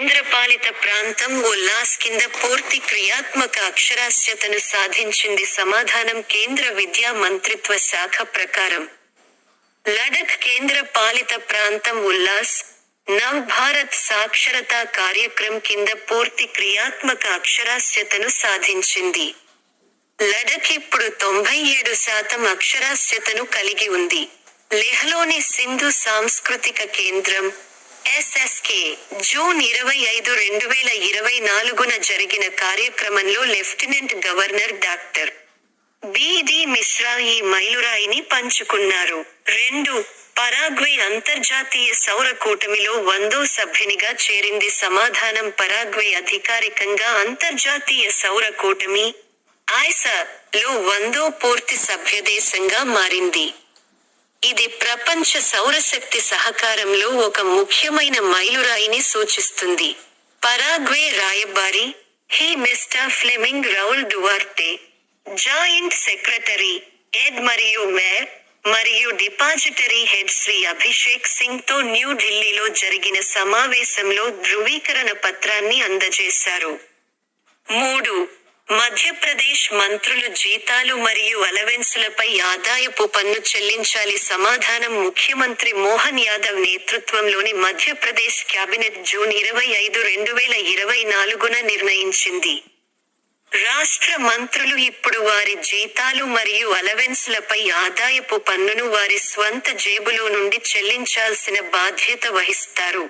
కేంద్రపాలిత ప్రాంతం ఉల్లాస్ కింద పూర్తి క్రియాత్మక అక్షరాస్యతను సాధించింది. సమాధానం కేంద్ర విద్యా మంత్రిత్వ శాఖ ప్రకారం లడఖ్ కేంద్ర పాలిత ప్రాంతం ఉల్లాస్, నవ్ భారత్ సాక్షరతా కార్యక్రమ్ కింద పూర్తి క్రియాత్మక అక్షరాస్యతను సాధించింది. లడఖ్ ఇప్పుడు 97% అక్షరాస్యతను కలిగి ఉంది. లెహ్లోని సింధు సాంస్కృతిక కేంద్రం ఎస్ఎస్కే జూన్ 25, 2024న జరిగిన కార్యక్రమంలో లెఫ్టినెంట్ గవర్నర్ డాక్టర్ బి.డి. మిశ్రా ఈ మైలురాయిని పంచుకున్నారు. 2. పరాగ్వే అంతర్జాతీయ సౌర కూటమిలో 100వ సభ్యునిగా చేరింది. సమాధానం పరాగ్వే అధికారికంగా అంతర్జాతీయ సౌర కూటమి ఐసా-లో 100వ పూర్తి సభ్యదేశంగా మారింది. ఇది ప్రపంచ సౌరశక్తి సహకారంలో ఒక ముఖ్యమైన మైలురాయిని సూచిస్తుంది. పరాగ్వే రాయబారి హి Mr Fleming Raul Duarte, joint secretary ఎడ్ మరియు మేర్ మరియు డిపాజిటరీ హెడ్ శ్రీ అభిషేక్ సింగ్ తో న్యూఢిల్లీలో జరిగిన సమావేశంలో ధృవీకరణ పత్రాన్ని అందజేశారు. 3. మధ్యప్రదేశ్ మంత్రులు జీతాలు మరియు అలవెన్సులపై ఆదాయపు పన్ను చెల్లించాలి. సమాధానం ముఖ్యమంత్రి మోహన్ యాదవ్ నేతృత్వంలోని మధ్యప్రదేశ్ క్యాబినెట్ జూన్ 25, 2024న నిర్ణయించింది. రాష్ట్ర మంత్రులు ఇప్పుడు వారి జీతాలు మరియు అలవెన్సులపై ఆదాయపు పన్నును వారి స్వంత జేబులో నుండి చెల్లించాల్సిన బాధ్యత వహిస్తారు.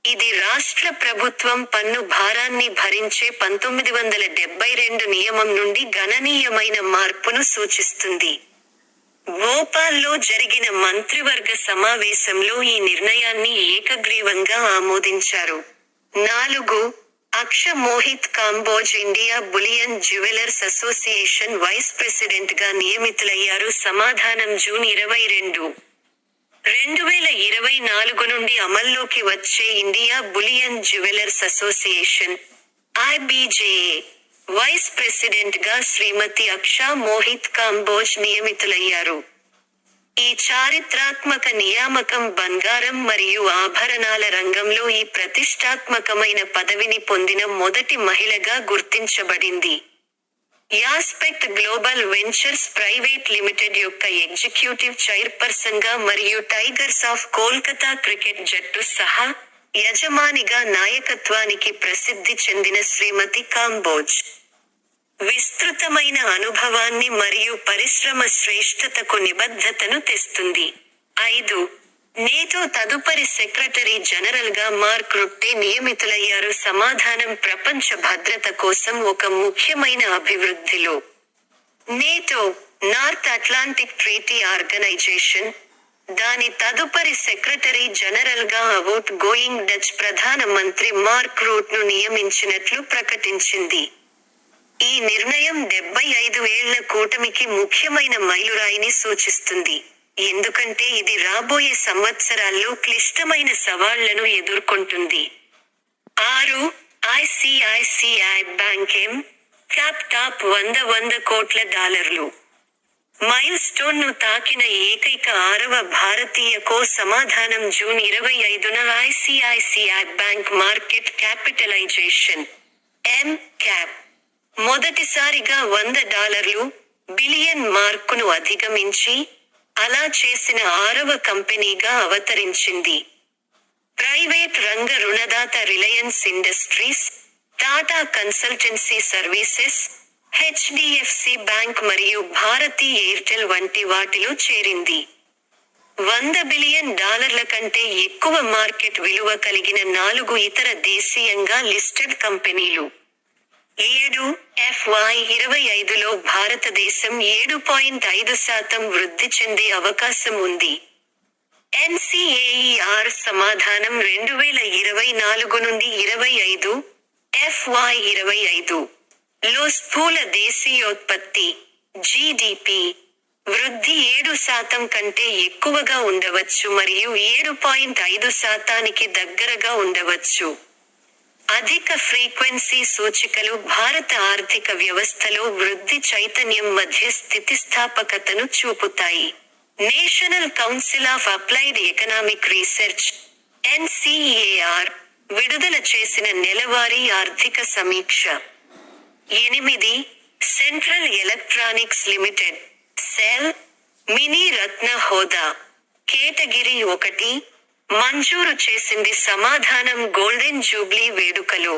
ఇది రాష్ట్ర ప్రభుత్వం పన్ను భారాన్ని భరించే 1972 నియమం నుండి గణనీయమైన మార్పును సూచిస్తుంది. భోపాల్లో జరిగిన మంత్రివర్గ సమావేశంలో ఈ నిర్ణయాన్ని ఏకగ్రీవంగా ఆమోదించారు. 4. Aksha Mohit Kamboj India bullion jewellers association vice president గా నియమితులయ్యారు. సమాధానం జూన్ 22, 2024 నుండి అమల్లోకి వచ్చే India bullion jewellers association IBJA vice president గా శ్రీమతి అక్షా మోహిత్ కాంబోజ్ నియమితులయ్యారు. ఈ చారిత్రాత్మక నియామకం బంగారం మరియు ఆభరణాల రంగంలో ఈ ప్రతిష్టాత్మకమైన పదవిని పొందిన మొదటి మహిళగా గుర్తించబడింది. Aspect global ventures private limited యొక్క ఎగ్జిక్యూటివ్ చైర్పర్సన్గా మరియు టైగర్స్ ఆఫ్ కోల్కతా క్రికెట్ జట్టు సహా యజమానిగా నాయకత్వానికి ప్రసిద్ధి చెందిన శ్రీమతి కాంబోజ్ విస్తృతమైన అనుభవాన్ని మరియు పరిశ్రమ శ్రేష్ఠతకు నిబద్ధతను తెస్తుంది. 5. నేటో తదుపరి సెక్రటరీ జనరల్గా మార్క్ రుట్టే నియమితులయ్యారు. సమాధానం ప్రపంచ భద్రత కోసం ఒక ముఖ్యమైన అభివృద్ధిలో NATO, North Atlantic Treaty Organization, దాని తదుపరి సెక్రటరీ జనరల్గా out going Dutch Pradhan Mantri mark రూట్ను నియమించినట్లు ప్రకటించింది. ఈ నిర్ణయం 75 ఏళ్ల కూటమికి ముఖ్యమైన మైలురాయిని సూచిస్తుంది, ఎందుకంటే ఇది రాబోయే సంవత్సరాల్లో క్లిష్టమైన సవాళ్లను ఎదుర్కొంటుంది. 6. ఐసిఐసిఐ బ్యాంక్ క్యాప్ టాప్ $100 కోట్ల మైల్ స్టోన్ ను తాకిన ఏకైక 6వ భారతీయ సమాధానం జూన్ 25న ICICI bank market capitalization cap మొదటిసారిగా $100 బిలియన్ మార్కును అధిగమించి, అలా చేసిన 6వ కంపెనీగా అవతరించింది. ప్రైవేట్ రంగ రుణదాత Reliance industries, Tata consultancy services, HDFC bank మరియు భారతీ ఎయిర్టెల్ వంటి వాటిలో చేరింది. $100 బిలియన్ కంటే ఎక్కువ మార్కెట్ విలువ కలిగిన 4 ఇతర దేశీయంగా లిస్టెడ్ కంపెనీలు. 7. FY25లో భారతదేశం 7.5% వృద్ధి చెందే అవకాశం ఉంది. ఎన్సిఏఈఆర్ సమాధానం 2024 నుండి 25 FY25 లో స్థూల దేశీయోత్పత్తి జీడీపీ వృద్ధి 7% కంటే ఎక్కువగా ఉండవచ్చు మరియు 7.5%కి దగ్గరగా ఉండవచ్చు. అధిక ఫ్రీక్వెన్సీ సూచికలు భారత ఆర్థిక వ్యవస్థలో వృద్ధి చైతన్యం మధ్య స్థితిస్థాపకతను చూపుతాయి. National council of applied economic research (NCEAR) విడుదల చేసిన నెలవారీ ఆర్థిక సమీక్ష. 8. Central electronics limited CEL mini Ratna హోదా కేటగిరీ 1 మంజూరు చేసింది. సమాధానం గోల్డెన్ జూబ్లీ వేడుకలు.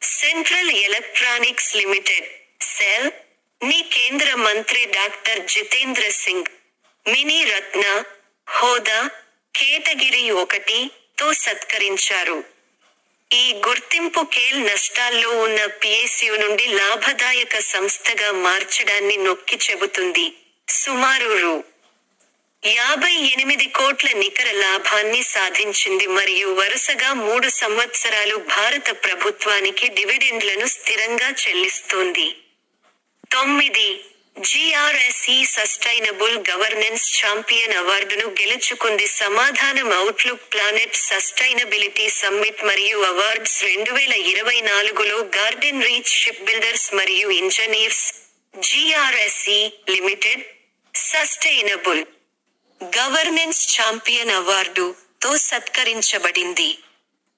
సెంట్రల్ ఎలక్ట్రానిక్స్ లిమిటెడ్ సెల్ ని కేంద్ర మంత్రి డాక్టర్ జితేంద్ర సింగ్ మినీ రత్న హోదా కేటగిరీ 1 తో సత్కరించారు. ఈ గుర్తింపు కేల్ నష్టాల్లో ఉన్న పిఎస్యు నుండి లాభదాయక సంస్థగా మార్చడాన్ని నొక్కి చెబుతుంది. సుమారు రూ. 58 కోట్ల నికర లాభాన్ని సాధించింది మరియు వరుసగా 3 సంవత్సరాలు భారత ప్రభుత్వానికి డివిడెండ్లను స్థిరంగా చెల్లిస్తోంది. 9. జిఆర్ఎస్ఈ సస్టైనబుల్ గవర్నెన్స్ ఛాంపియన్ అవార్డును గెలుచుకుంది. సమాధానం అవుట్లుక్ ప్లానెట్ సస్టైనబిలిటీ సమ్మిట్ మరియు అవార్డ్స్ 2024లో గార్డెన్ రీచ్ షిప్ బిల్డర్స్ మరియు engineers GRSE limited sustainable governance champion award తో సత్కరించబడింది.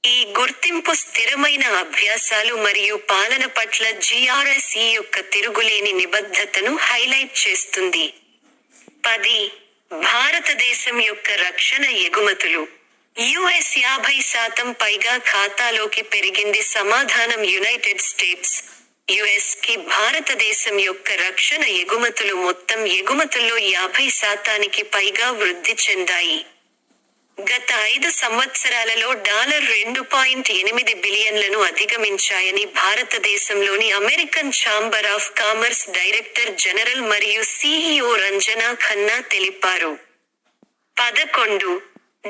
ఈ గుర్తింపు స్థిరమైన అభ్యాసాలు మరియు పాలన పట్ల జిఆర్ఎస్ఈ యొక్క తిరుగులేని నిబద్ధతను హైలైట్ చేస్తుంది. 10. భారతదేశం యొక్క రక్షణ ఎగుమతులు. యుఎస్ 50% పైగా ఖాతాలోకి పెరిగింది. సమాధానం యునైటెడ్ స్టేట్స్ యుఎస్ కి భారతదేశం యొక్క రక్షణ ఎగుమతులు మొత్తం ఎగుమతుల్లో 50% పైగా వృద్ధి చెందాయి. గత 5 సంవత్సరాలలో $2.8 బిలియన్లను అధిగమించాయని భారతదేశంలోని American chamber of commerce director general మరియు సిఇఒ రంజనా ఖన్నా తెలిపారు. 11.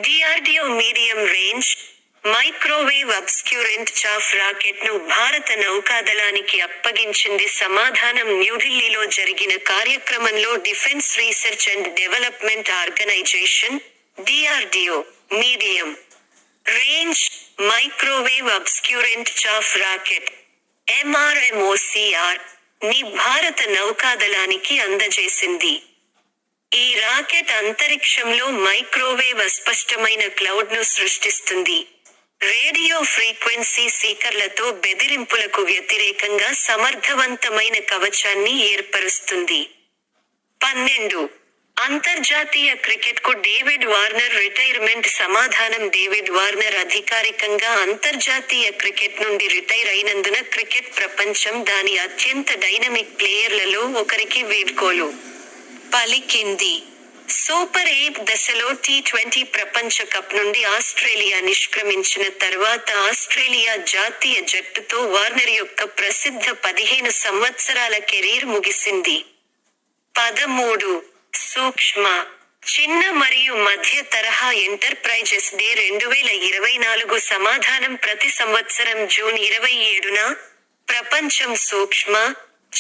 DRDO medium range microwave obscurant chaff రాకెట్ను భారత నౌకాదళానికి అప్పగించింది. సమాధానం న్యూఢిల్లీలో జరిగిన కార్యక్రమంలో defence research and development organisation DRDO medium range microwave obscurant chaff rocket MRMOCR ని భారత నౌకాదళానికి అందజేసింది. ఈ రాకెట్ అంతరిక్షంలో మైక్రోవేవ్ అస్పష్టమైన క్లౌడ్ను సృష్టిస్తుంది. రేడియో ఫ్రీక్వెన్సీ సీకర్లతో బెదిరింపులకు వ్యతిరేకంగా సమర్థవంతమైన కవచాన్ని ఏర్పరుస్తుంది. 12. అంతర్జాతీయ క్రికెట్కు డేవిడ్ వార్నర్ రిటైర్మెంట్. సమాధానం డేవిడ్ వార్నర్ అధికారికంగా అంతర్జాతీయ క్రికెట్ నుండి రిటైర్ అయినందున క్రికెట్ ప్రపంచం దాని అత్యంత డైనమిక్ ప్లేయర్లలో ఒకరికి వీడ్కోలు పలికింది. సూపర్ 8 దశలో టీ20 ప్రపంచ కప్ నుండి ఆస్ట్రేలియా నిష్క్రమించిన తర్వాత ఆస్ట్రేలియా జాతీయ జట్టుతో వార్నర్ యొక్క ప్రసిద్ధ 15 సంవత్సరాల కెరీర్ ముగిసింది. 13. సూక్ష్మ, చిన్న మరియు మధ్య తరహా ఎంటర్ప్రైజెస్ డే 2024. సమాధానం ప్రతి సంవత్సరం జూన్ 27న ప్రపంచం సూక్ష్మ,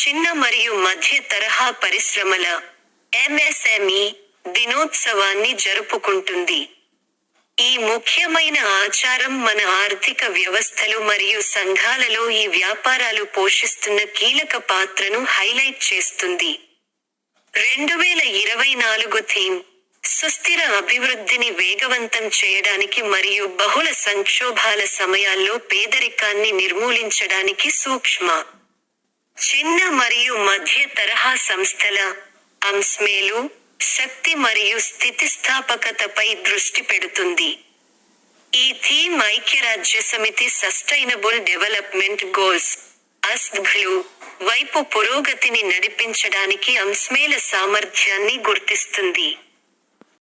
చిన్న మరియు మధ్య తరహా పరిశ్రమల ఎంఎస్ఎంఈ దినోత్సవాన్ని జరుపుకుంటుంది. ఈ ముఖ్యమైన ఆచారం మన ఆర్థిక వ్యవస్థలు మరియు సంఘాలలో ఈ వ్యాపారాలు పోషిస్తున్న కీలక పాత్రను హైలైట్ చేస్తుంది. 2024 థీమ్ సుస్థిర అభివృద్ధిని వేగవంతం చేయడానికి మరియు బహుళ సంక్షోభాల సమయాల్లో పేదరికాన్ని నిర్మూలించడానికి సూక్ష్మ, చిన్న మరియు మధ్య తరహా సంస్థల అంస్మేలు శక్తి మరియు స్థితిస్థాపకతపై దృష్టి పెడుతుంది. ఈ థీమ్ ఐక్యరాజ్యసమితి సస్టైనబుల్ డెవలప్మెంట్ గోల్స్ (SDGs) వైపు పురోగతిని నడిపించడానికి అంస్మేల సామర్థ్యాన్ని గుర్తిస్తుంది.